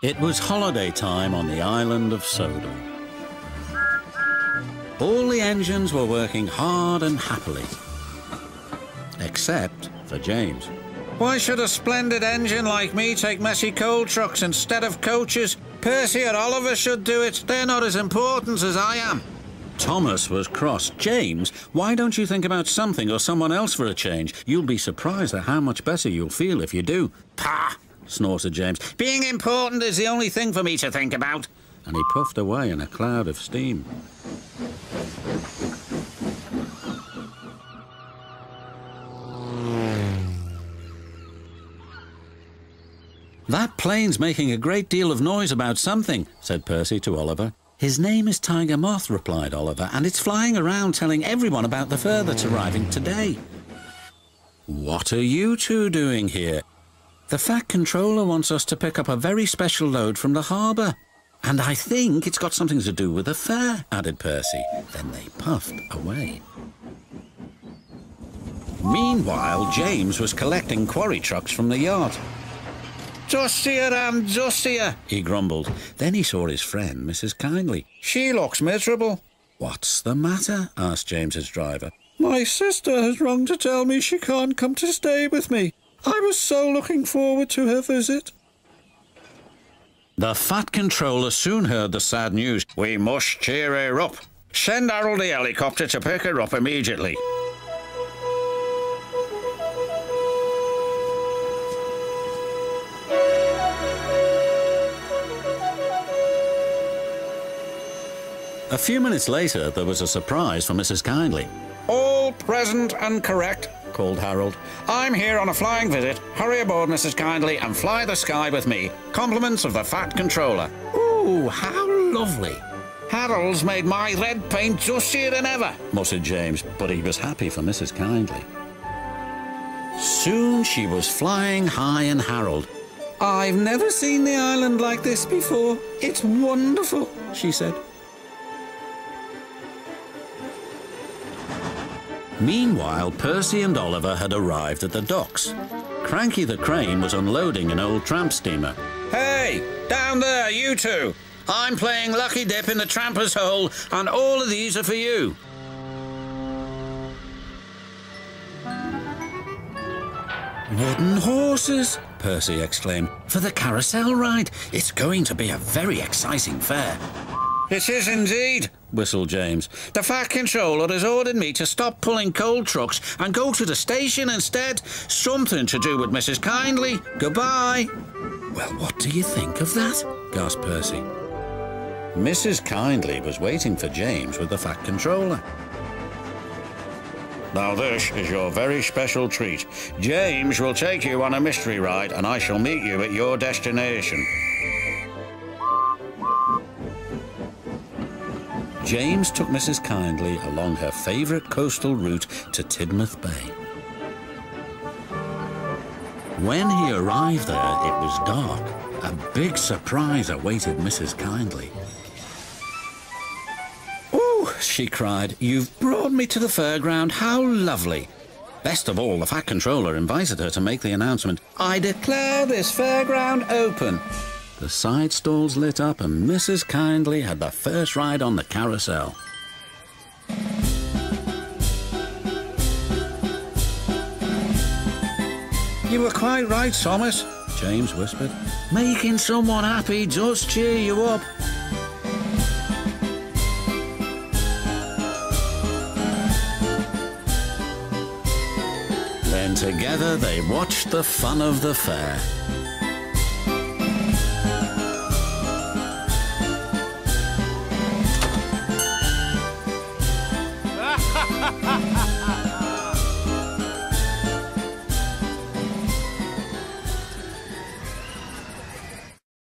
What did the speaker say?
It was holiday time on the island of Sodor. All the engines were working hard and happily, except for James. Why should a splendid engine like me take messy coal trucks instead of coaches? Percy or Oliver should do it. They're not as important as I am. Thomas was cross. James, why don't you think about something or someone else for a change? You'll be surprised at how much better you'll feel if you do. Pah! Snorted James. Being important is the only thing for me to think about. And he puffed away in a cloud of steam. That plane's making a great deal of noise about something, said Percy to Oliver. His name is Tiger Moth, replied Oliver, and it's flying around telling everyone about the fur that's arriving today. What are you two doing here? The Fat Controller wants us to pick up a very special load from the harbour. And I think it's got something to do with the fair, added Percy. Then they puffed away. Meanwhile, James was collecting quarry trucks from the yacht. Dustier and dustier, he grumbled. Then he saw his friend, Mrs. Kindly. She looks miserable. What's the matter? Asked James's driver. My sister has rung to tell me she can't come to stay with me. I was so looking forward to her visit. The Fat Controller soon heard the sad news. We must cheer her up. Send Harold the helicopter to pick her up immediately. A few minutes later, there was a surprise for Mrs. Kindly. All present and correct, called Harold. I'm here on a flying visit. Hurry aboard, Mrs. Kindly, and fly the sky with me. Compliments of the Fat Controller. Ooh, how lovely. Harold's made my red paint dustier than ever, muttered James, but he was happy for Mrs. Kindly. Soon she was flying high in Harold. I've never seen the island like this before. It's wonderful, she said. Meanwhile, Percy and Oliver had arrived at the docks. Cranky the Crane was unloading an old tramp steamer. Hey, down there, you two. I'm playing Lucky Dip in the Tramper's Hole, and all of these are for you. Wooden horses, Percy exclaimed, for the carousel ride. It's going to be a very exciting fair. It is indeed, whistled James. The Fat Controller has ordered me to stop pulling coal trucks and go to the station instead. Something to do with Mrs. Kindly. Goodbye. Well, what do you think of that? Gasped Percy. Mrs. Kindly was waiting for James with the Fat Controller. Now this is your very special treat. James will take you on a mystery ride and I shall meet you at your destination. James took Mrs. Kindly along her favourite coastal route to Tidmouth Bay. When he arrived there, it was dark. A big surprise awaited Mrs. Kindly. "Oh," she cried, "you've brought me to the fairground. How lovely." Best of all, the Fat Controller invited her to make the announcement, "I declare this fairground open." The side stalls lit up and Mrs. Kindly had the first ride on the carousel. "You were quite right, Thomas," James whispered. "Making someone happy does cheer you up." Then together they watched the fun of the fair.